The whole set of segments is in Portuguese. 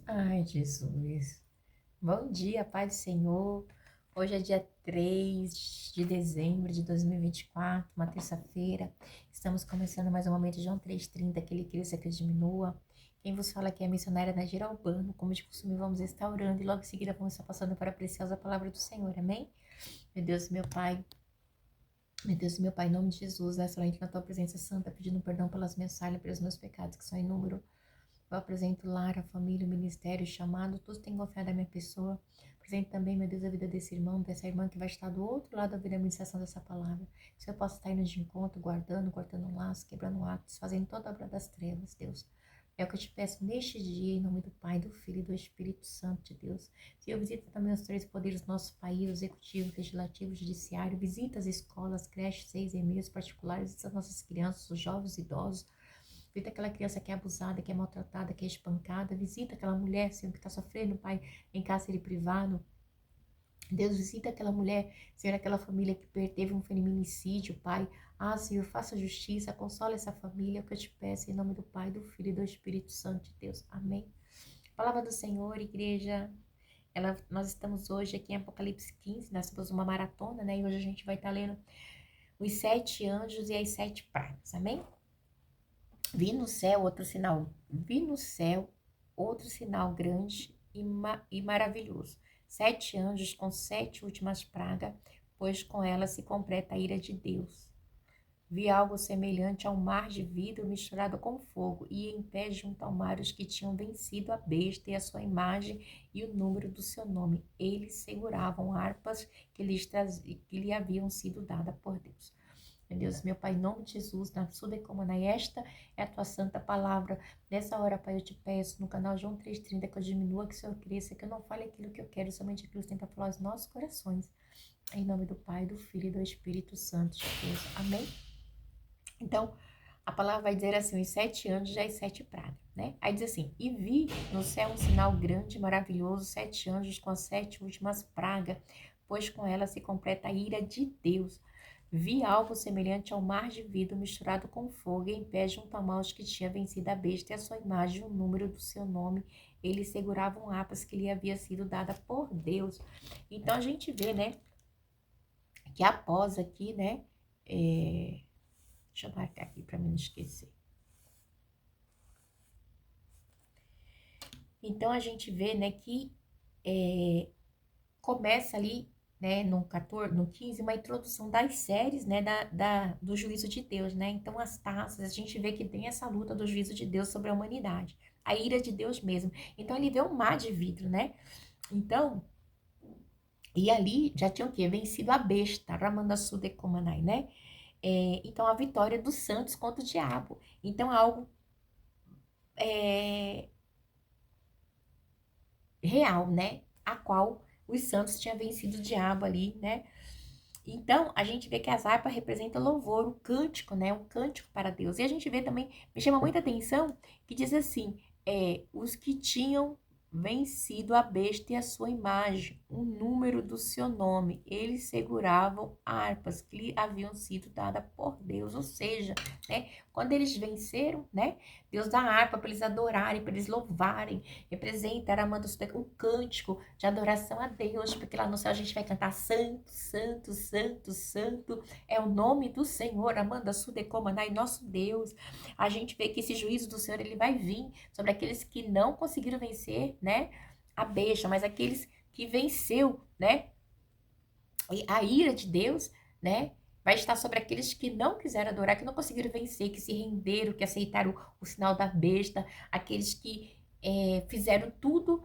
Ai, Jesus. Bom dia, Pai do Senhor. Hoje é dia 3 de dezembro de 2024, uma terça-feira. Estamos começando mais um momento de João 3,30, que ele cresça, que eu diminua. Quem vos fala aqui é a missionária Nagira Albano. Como de costume, vamos estar orando e logo em seguida vamos estar passando para a preciosa palavra do Senhor. Amém? Meu Deus, meu Pai. Meu Deus, meu Pai, em nome de Jesus, nessa noite na tua presença santa, pedindo perdão pelas minhas falhas, pelos meus pecados, que são inúmeros. Eu apresento lar, a família, o ministério, o chamado, tudo tem confiado na minha pessoa. Apresento também, meu Deus, a vida desse irmão, dessa irmã que vai estar do outro lado da vida da ministração dessa palavra. Se eu posso estar indo de encontro, guardando, cortando um laço, quebrando atos, fazendo toda a obra das trevas, Deus. É o que eu te peço neste dia, em nome do Pai, do Filho e do Espírito Santo de Deus. Senhor, visita também os três poderes do nosso país, o executivo, legislativo, judiciário. Visita as escolas, creches, seis e meios particulares, visita as nossas crianças, os jovens, os idosos. Visita aquela criança que é abusada, que é maltratada, que é espancada. Visita aquela mulher, Senhor, que está sofrendo, Pai, em cárcere privado. Deus, visita aquela mulher, Senhor, aquela família que teve um feminicídio, Pai. Ah, Senhor, faça justiça, consola essa família, é o que eu te peço, em nome do Pai, do Filho e do Espírito Santo de Deus. Amém. Palavra do Senhor, igreja. Nós estamos hoje aqui em Apocalipse 15, nós temos uma maratona, né? E hoje a gente vai estar lendo os 7 anjos e as 7 pragas, amém? Vi no céu outro sinal, vi no céu outro sinal grande e maravilhoso. 7 anjos com 7 últimas pragas, pois com elas se completa a ira de Deus. Vi algo semelhante a um mar de vidro misturado com fogo, e em pé junto ao mar os que tinham vencido a besta e a sua imagem e o número do seu nome. Eles seguravam harpas que lhe haviam sido dadas por Deus. Meu Deus, meu Pai, em nome de Jesus, na Suda Comana, esta é a tua santa palavra. Nessa hora, Pai, eu te peço, no canal João 3,30, que eu diminua, que o Senhor cresça, que eu não fale aquilo que eu quero, somente aquilo que tem para falar aos nossos corações. Em nome do Pai, do Filho e do Espírito Santo de Deus. Amém? Então, a palavra vai dizer assim, os 7 anjos e as 7 pragas, né? Aí diz assim, e vi no céu um sinal grande e maravilhoso, 7 anjos com as 7 últimas pragas, pois com ela se completa a ira de Deus. Vi algo semelhante ao mar de vidro misturado com fogo, e em pé junto a mãos que tinha vencido a besta e a sua imagem, o número do seu nome. Eles seguravam harpas que lhe havia sido dada por Deus. Então a gente vê, né, que após aqui, né, deixa eu marcar aqui para mim não esquecer. Então a gente vê, né, que começa ali, né, no 14, no 15, uma introdução das séries, né, do juízo de Deus, né? Então as taças, a gente vê que tem essa luta do juízo de Deus sobre a humanidade, a ira de Deus mesmo. Então ele vê um mar de vidro, né? Então, e ali já tinha o quê? Vencido a besta, Ramanda Sudekomanai, né? Então a vitória dos santos contra o diabo. Então algo é, real, né? A qual os santos tinham vencido o diabo ali, né? Então, a gente vê que as harpas representam louvor, o cântico, né? Um cântico para Deus. E a gente vê também, me chama muita atenção, que diz assim, os que tinham vencido a besta e a sua imagem, o número do seu nome, eles seguravam harpas que lhe haviam sido dadas por Deus, ou seja, né? Quando eles venceram, né? Deus dá harpa para eles adorarem, para eles louvarem, representa Aramanda o cântico de adoração a Deus, porque lá no céu a gente vai cantar santo, santo, santo, santo, é o nome do Senhor, Amanda Sudecomanai, nosso Deus. A gente vê que esse juízo do Senhor, ele vai vir sobre aqueles que não conseguiram vencer, né, a besta, mas aqueles que venceu, né, e a ira de Deus, né, vai estar sobre aqueles que não quiseram adorar, que não conseguiram vencer, que se renderam, que aceitaram o sinal da besta, aqueles que fizeram tudo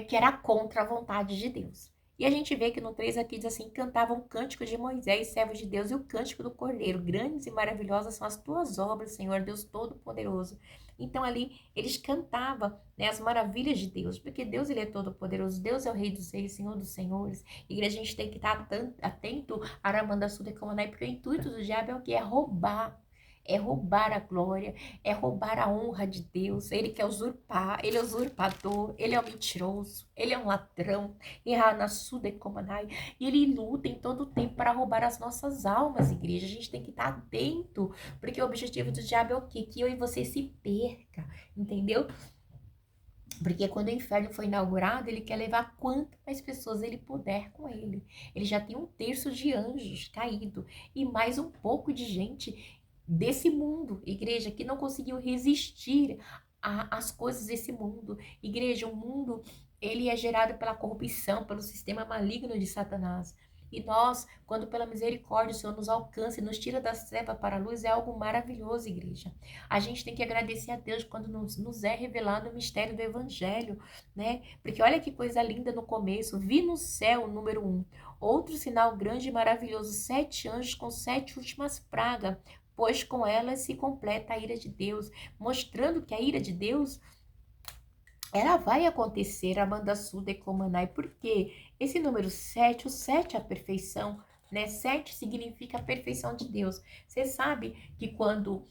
que era contra a vontade de Deus. E a gente vê que no 3 aqui diz assim, cantavam cânticos de Moisés, servo de Deus, e o cântico do Cordeiro. Grandes e maravilhosas são as tuas obras, Senhor, Deus Todo-Poderoso. Então ali eles cantavam, né, as maravilhas de Deus, porque Deus ele é todo-poderoso, Deus é o Rei dos Reis, Senhor dos Senhores. Igreja, a gente tem que estar atento a Aramanda Sudecomanai, porque o intuito do diabo é o que? É roubar a glória, é roubar a honra de Deus. Ele quer usurpar, ele é usurpador, ele é um mentiroso, ele é um ladrão. E ele luta em todo o tempo para roubar as nossas almas, igreja. A gente tem que estar atento, porque o objetivo do diabo é o quê? Que eu e você se perca, entendeu? Porque quando o inferno foi inaugurado, ele quer levar quanto mais pessoas ele puder com ele. Ele já tem 1/3 de anjos caído e mais um pouco de gente desse mundo, igreja, que não conseguiu resistir às coisas desse mundo. Igreja, o mundo, ele é gerado pela corrupção, pelo sistema maligno de Satanás. E nós, quando pela misericórdia o Senhor nos alcança e nos tira das trevas para a luz, é algo maravilhoso, igreja. A gente tem que agradecer a Deus quando nos é revelado o mistério do Evangelho, né? Porque olha que coisa linda no começo. Vi no céu, número 1, outro sinal grande e maravilhoso, 7 anjos com 7 últimas pragas, pois com elas se completa a ira de Deus, mostrando que a ira de Deus ela vai acontecer, Amanda Suda e Comanai, porque esse número 7, o 7 é a perfeição, né? 7 significa a perfeição de Deus. Você sabe que quando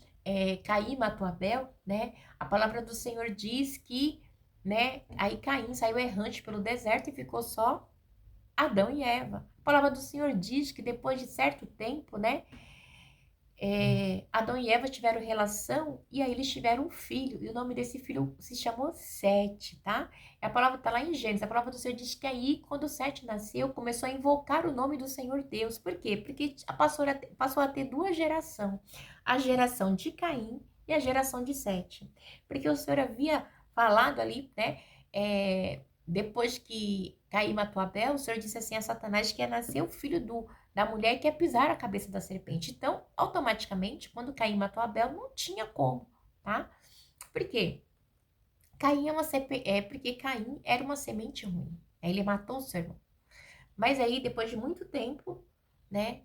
Caim matou Abel, né? A palavra do Senhor diz que, né? Aí Caim saiu errante pelo deserto e ficou só Adão e Eva. A palavra do Senhor diz que depois de certo tempo, né? Adão e Eva tiveram relação e aí eles tiveram um filho, e o nome desse filho se chamou Sete, tá? A palavra tá lá em Gênesis, a palavra do Senhor diz que aí, quando Sete nasceu, começou a invocar o nome do Senhor Deus. Por quê? Porque passou a ter 2 gerações, a geração de Caim e a geração de Sete. Porque o Senhor havia falado ali, né, depois que Caim matou Abel, o Senhor disse assim a Satanás que ia nascer o filho da mulher que ia pisar a cabeça da serpente. Então, automaticamente, quando Caim matou Abel, não tinha como, tá? Por quê? Porque Caim era uma semente ruim. Aí ele matou o seu irmão. Mas aí, depois de muito tempo, né,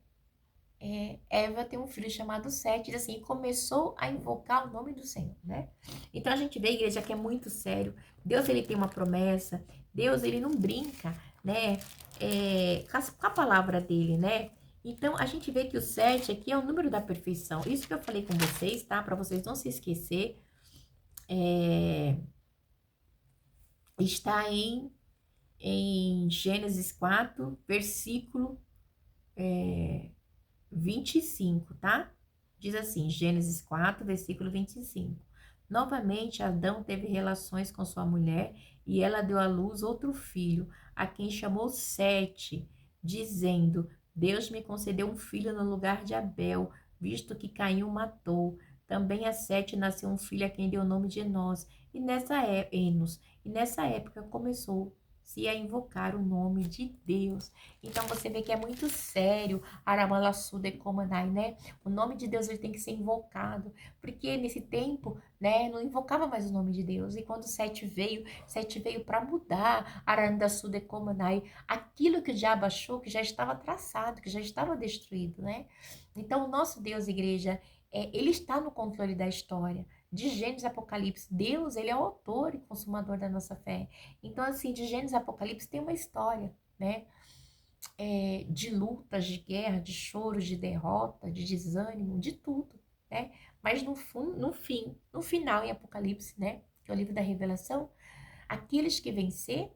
Eva tem um filho chamado Sete, e assim, começou a invocar o nome do Senhor, né? Então a gente vê, igreja, que é muito sério. Deus, ele tem uma promessa. Deus, ele não brinca, né? Com a palavra dele, né? Então a gente vê que o 7 aqui é o número da perfeição. Isso que eu falei com vocês, tá? Para vocês não se esquecer. Está em Gênesis 4, versículo 25, tá? Diz assim, Gênesis 4, versículo 25. Novamente, Adão teve relações com sua mulher e ela deu à luz outro filho, a quem chamou Sete, dizendo: Deus me concedeu um filho no lugar de Abel, visto que Caim o matou. Também a Sete nasceu um filho a quem deu o nome de Enos. E nessa época começou-se a invocar o nome de Deus. Então você vê que é muito sério, Aramalasuda e Comanai, né? O nome de Deus ele tem que ser invocado, porque nesse tempo, né, não invocava mais o nome de Deus. E quando Sete veio para mudar Arandasuda e Comanai, aquilo que o diabo achou que já estava traçado, que já estava destruído, né? Então o nosso Deus, igreja, ele está no controle da história. De Gênesis a Apocalipse, Deus, ele é o autor e consumador da nossa fé. Então, assim, de Gênesis a Apocalipse tem uma história, né? De lutas, de guerra, de choro, de derrota, de desânimo, de tudo, né? Mas no final, em Apocalipse, né? Que é o livro da Revelação, aqueles que vencer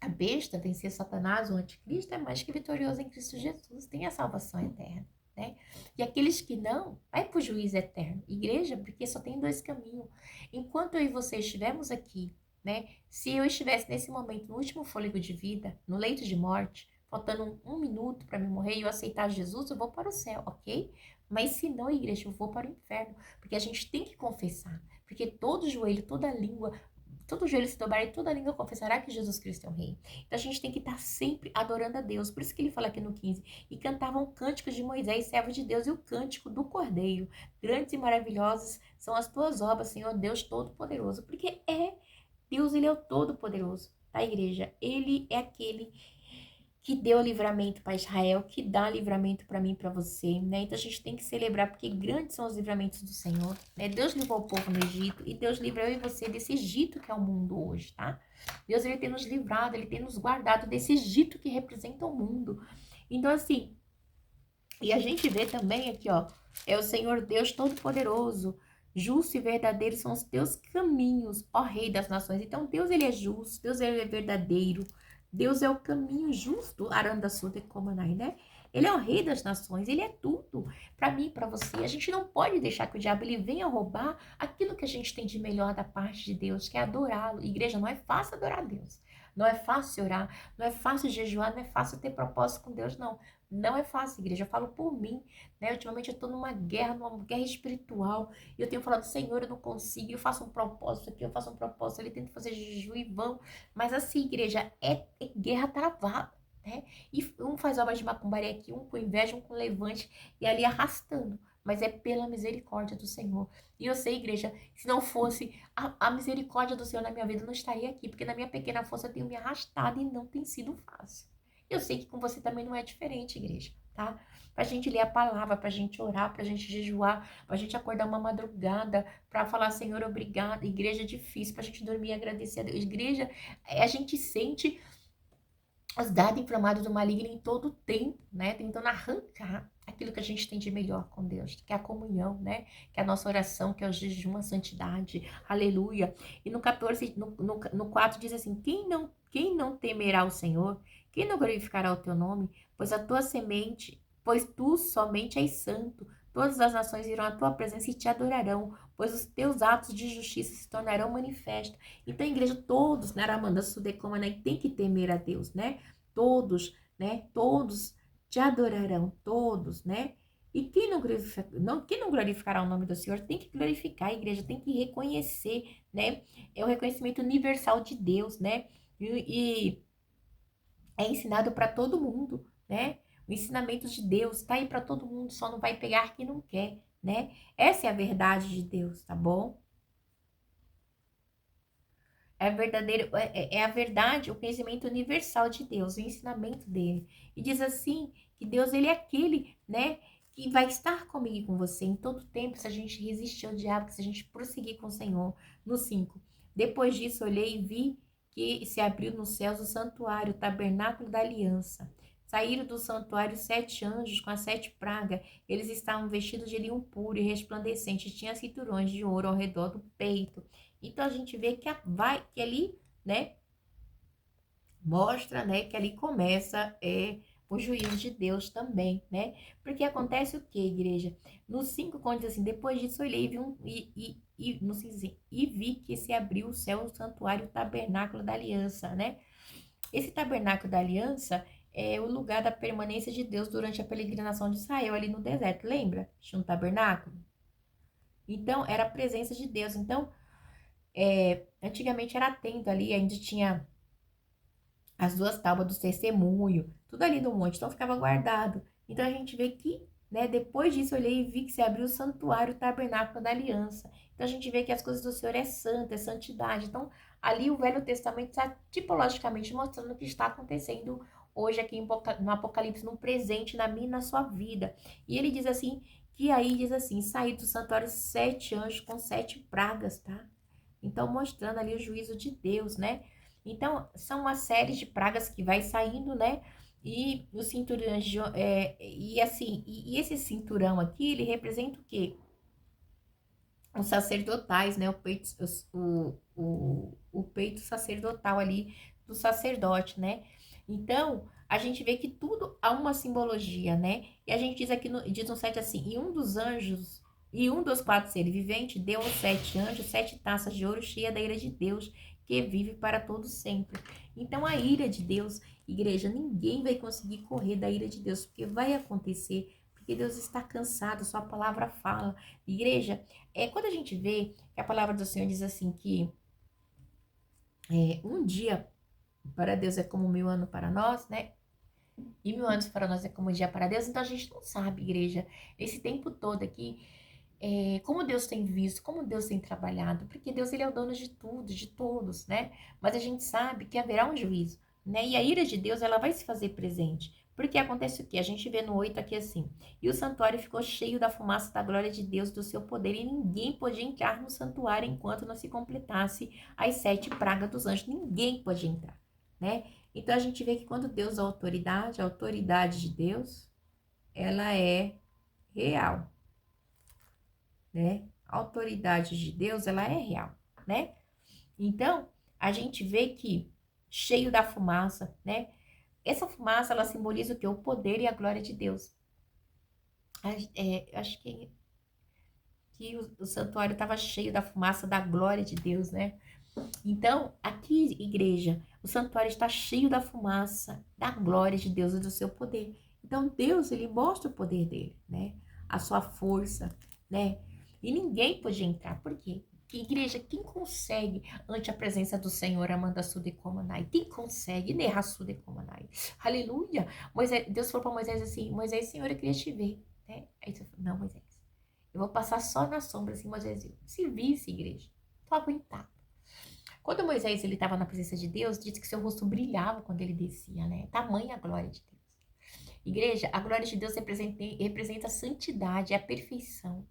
a besta, vencer Satanás, o anticristo, é mais que vitorioso em Cristo Jesus, tem a salvação eterna, né? E aqueles que não, vai para o juízo eterno. Igreja, porque só tem 2 caminhos. Enquanto eu e você estivermos aqui, né? Se eu estivesse nesse momento, no último fôlego de vida, no leito de morte, faltando um minuto para me morrer e eu aceitar Jesus, eu vou para o céu, ok? Mas se não, igreja, eu vou para o inferno, porque a gente tem que confessar, porque todo joelho, toda língua, todo joelho se dobrar e toda língua confessará que Jesus Cristo é o Rei. Então a gente tem que estar sempre adorando a Deus. Por isso que ele fala aqui no 15, e cantavam cânticos de Moisés, servo de Deus, e o cântico do Cordeiro. Grandes e maravilhosas são as tuas obras, Senhor Deus Todo-Poderoso. Porque Deus, ele é o Todo-Poderoso, tá, igreja? Ele é aquele que deu livramento para Israel, que dá livramento para mim e para você, né? Então a gente tem que celebrar, porque grandes são os livramentos do Senhor, né? Deus livrou o povo no Egito e Deus livrou eu e você desse Egito que é o mundo hoje, tá? Deus, ele tem nos livrado, ele tem nos guardado desse Egito que representa o mundo. Então, assim, e a gente vê também aqui, ó, é o Senhor Deus Todo-Poderoso, justo e verdadeiro são os teus caminhos, ó Rei das Nações. Então, Deus, ele é justo, Deus, ele é verdadeiro, Deus é o caminho justo, Aranda Suda e Comanai, né? Ele é o rei das nações, ele é tudo para mim e para você. A gente não pode deixar que o diabo ele venha roubar aquilo que a gente tem de melhor da parte de Deus, que é adorá-lo. Igreja, não é fácil adorar a Deus. Não é fácil orar, não é fácil jejuar, não é fácil ter propósito com Deus, não. Não é fácil, igreja. Eu falo por mim, né? Ultimamente eu tô numa guerra espiritual. E eu tenho falado, Senhor, eu não consigo. Eu faço um propósito aqui, eu faço um propósito ali, tento fazer jejum e vão. Mas assim, igreja, é guerra travada, né? E um faz obra de macumbaria aqui, um com inveja, um com levante, e ali arrastando. Mas é pela misericórdia do Senhor. E eu sei, igreja, se não fosse a misericórdia do Senhor na minha vida, eu não estaria aqui. Porque na minha pequena força eu tenho me arrastado e não tem sido fácil. Eu sei que com você também não é diferente, igreja, tá? Pra gente ler a palavra, pra gente orar, pra gente jejuar, pra gente acordar uma madrugada, pra falar, Senhor, obrigada. Igreja é difícil, pra gente dormir e agradecer a Deus. Igreja, a gente sente os dados inflamados do maligno em todo o tempo, né? Tentando arrancar aquilo que a gente tem de melhor com Deus, que é a comunhão, né? Que é a nossa oração, que é o jejum, a santidade, aleluia. E no 14, no 4 diz assim, quem não temerá o Senhor, quem não glorificará o teu nome, pois a tua semente, pois tu somente és santo, todas as nações irão à tua presença e te adorarão, pois os teus atos de justiça se tornarão manifestos. Então, a igreja, todos, né, Aramanda Sudecoma, né, tem que temer a Deus, né? Todos, né? Todos te adorarão, todos, né? E quem não glorificará o nome do Senhor tem que glorificar, a igreja tem que reconhecer, né? É o reconhecimento universal de Deus, né? E é ensinado para todo mundo, né? O ensinamento de Deus está aí para todo mundo, só não vai pegar quem não quer, né? Essa é a verdade de Deus, tá bom? É verdadeiro, é a verdade, o conhecimento universal de Deus, o ensinamento dele. E diz assim, que Deus, ele é aquele, né, que vai estar comigo e com você em todo tempo, se a gente resistir ao diabo, se a gente prosseguir com o Senhor. No 5. Depois disso, olhei e vi que se abriu nos céus o santuário, o tabernáculo da aliança. Saíram do santuário 7 anjos com as 7 pragas. Eles estavam vestidos de linho puro e resplandecente. Tinha cinturões de ouro ao redor do peito. Então a gente vê que que ali, né, mostra, né, que ali começa o juízo de Deus também, né? Porque acontece o que, igreja? No 5 conta assim, depois disso olhei no 5 assim, e vi que se abriu o céu, o santuário, o tabernáculo da aliança, né? Esse tabernáculo da aliança é o lugar da permanência de Deus durante a peregrinação de Israel ali no deserto, lembra? Tinha um tabernáculo. Então, era a presença de Deus. Então, antigamente era tenda ali, ainda tinha as 2 tábuas do testemunho, tudo ali no monte, então ficava guardado. Então a gente vê que, né, depois disso eu olhei e vi que se abriu o santuário, o tabernáculo da aliança. Então a gente vê que as coisas do Senhor é santa, é santidade. Então ali o Velho Testamento está tipologicamente mostrando o que está acontecendo hoje aqui no Apocalipse, no presente, na minha e na sua vida. E ele diz assim, que aí diz assim, saí do santuário 7 anjos com 7 pragas, tá? Então mostrando ali o juízo de Deus, né? Então, são uma série de pragas que vai saindo, né? E o cinturão, e assim, e esse cinturão aqui, ele representa o quê? Os sacerdotais, né? O peito sacerdotal ali do sacerdote, né? Então, a gente vê que tudo há uma simbologia, né? E a gente diz aqui, diz no 7 assim, e um dos 4 seres viventes deu aos 7 anjos 7 taças de ouro cheia da ira de Deus, que vive para todo sempre. Então, a ira de Deus, igreja, ninguém vai conseguir correr da ira de Deus, porque vai acontecer, porque Deus está cansado, sua palavra fala. Igreja, quando a gente vê que a palavra do Senhor diz assim que um dia para Deus é como 1000 anos para nós, né? E 1000 anos para nós é como um dia para Deus, então a gente não sabe, igreja, esse tempo todo aqui, como Deus tem visto, como Deus tem trabalhado, porque Deus ele é o dono de tudo, de todos, né? Mas a gente sabe que haverá um juízo, né? E a ira de Deus, ela vai se fazer presente. Porque acontece o quê? A gente vê no 8 aqui assim, e o santuário ficou cheio da fumaça da glória de Deus, do seu poder, e ninguém podia entrar no santuário enquanto não se completasse as 7 pragas dos anjos. Ninguém pode entrar, né? Então a gente vê que quando Deus dá autoridade, a autoridade de Deus, ela é real, né? A autoridade de Deus, ela é real, né? Então, a gente vê que cheio da fumaça, né? essa fumaça, ela simboliza o quê? O poder e a glória de Deus. Acho que o santuário estava cheio da fumaça da glória de Deus, né? Então, aqui, igreja, o santuário está cheio da fumaça, da glória de Deus e do seu poder. Então, Deus, ele mostra o poder dele, né? A sua força, né? E ninguém pode entrar. Por quê? Que igreja, quem consegue ante a presença do Senhor, Amanda Sudecomanai? Quem consegue? Nerra Sudecomanai. Aleluia! Moisés, Deus falou para Moisés assim: Moisés, Senhor, eu queria te ver, né? Aí você falou: não, Moisés, eu vou passar só na sombra, assim, Moisés. Se visse, igreja, tô aguentado. Quando Moisés ele estava na presença de Deus, diz que seu rosto brilhava quando ele descia, né? Tamanha a glória de Deus. Igreja, a glória de Deus representa a santidade, a perfeição.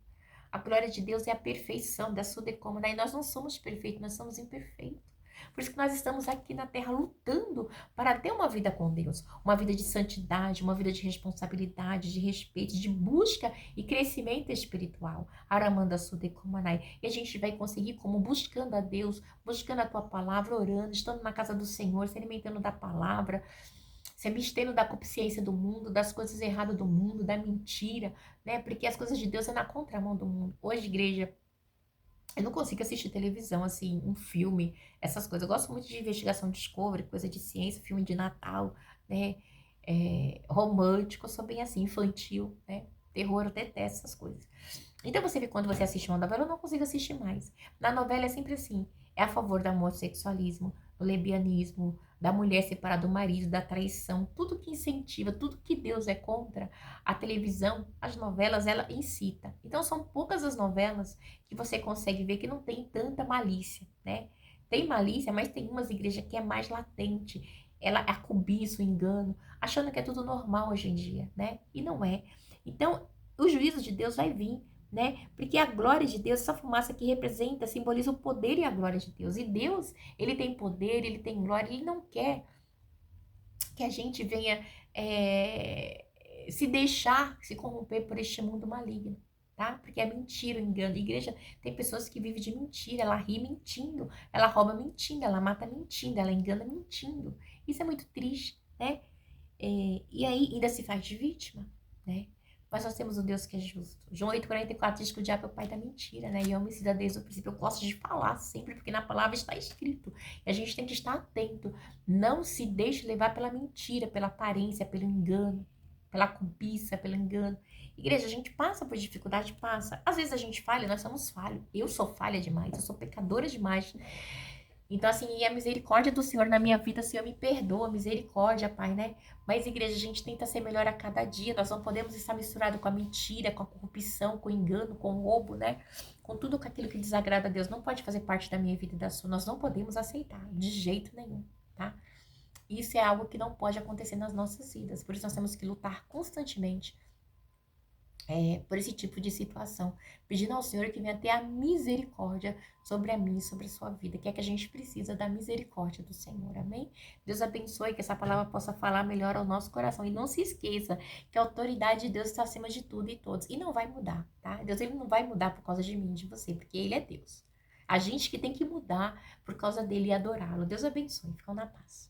A glória de Deus é a perfeição da sua decoma. E nós não somos perfeitos, nós somos imperfeitos. Por isso que nós estamos aqui na terra lutando para ter uma vida com Deus, uma vida de santidade, uma vida de responsabilidade, de respeito, de busca e crescimento espiritual. Aramanda Sudekomanai. E a gente vai conseguir como buscando a Deus, buscando a tua palavra, orando, estando na casa do Senhor, se alimentando da palavra, se abstendo da consciência do mundo, das coisas erradas do mundo, da mentira, né? Porque as coisas de Deus é na contramão do mundo. Hoje, igreja, eu não consigo assistir televisão, assim, um filme, essas coisas. Eu gosto muito de investigação, Discovery, coisa de ciência, filme de Natal, né? Romântico, eu sou bem assim, infantil, né? Terror, eu detesto essas coisas. Então você vê quando você assiste uma novela, eu não consigo assistir mais. Na novela é sempre assim, é a favor do homossexualismo, do lesbianismo, da mulher separada do marido, da traição, tudo que incentiva, tudo que Deus é contra, a televisão, as novelas, ela incita. Então são poucas as novelas que você consegue ver que não tem tanta malícia, né? Tem malícia, mas tem umas igrejas que é mais latente. Ela é cobiça, o engano, achando que é tudo normal hoje em dia, né? E não é. Então, o juízo de Deus vai vir, né? Porque a glória de Deus, essa fumaça que representa, simboliza o poder e a glória de Deus. E Deus, ele tem poder, ele tem glória, ele não quer que a gente venha se deixar se corromper por este mundo maligno, tá? Porque é mentira, engano. A igreja tem pessoas que vivem de mentira, ela ri mentindo, ela rouba mentindo, ela mata mentindo, ela engana mentindo. Isso é muito triste, né? E aí ainda se faz de vítima, né? Mas nós temos um Deus que é justo. João 8,44 diz que o diabo é o pai da mentira, né? E é homicida desde o princípio. Eu gosto de falar sempre, porque na palavra está escrito. E a gente tem que estar atento. Não se deixe levar pela mentira, pela aparência, pelo engano, pela cobiça, pelo engano. Igreja, a gente passa por dificuldade, passa. Às vezes a gente falha, nós somos falhos. Eu sou falha demais, eu sou pecadora demais. Então, assim, e a misericórdia do Senhor na minha vida, Senhor, me perdoa, misericórdia, Pai, né? Mas, igreja, a gente tenta ser melhor a cada dia, nós não podemos estar misturado com a mentira, com a corrupção, com o engano, com o roubo, né? Com tudo aquilo que desagrada a Deus, não pode fazer parte da minha vida e da sua, nós não podemos aceitar, de jeito nenhum, tá? Isso é algo que não pode acontecer nas nossas vidas, por isso nós temos que lutar constantemente por esse tipo de situação, pedindo ao Senhor que venha ter a misericórdia sobre a mim e sobre a sua vida, que é que a gente precisa da misericórdia do Senhor, amém? Deus abençoe, que essa palavra possa falar melhor ao nosso coração, e não se esqueça que a autoridade de Deus está acima de tudo e todos, e não vai mudar, tá? Deus, ele não vai mudar por causa de mim e de você, porque ele é Deus. A gente que tem que mudar por causa dele e adorá-lo. Deus abençoe, ficam na paz.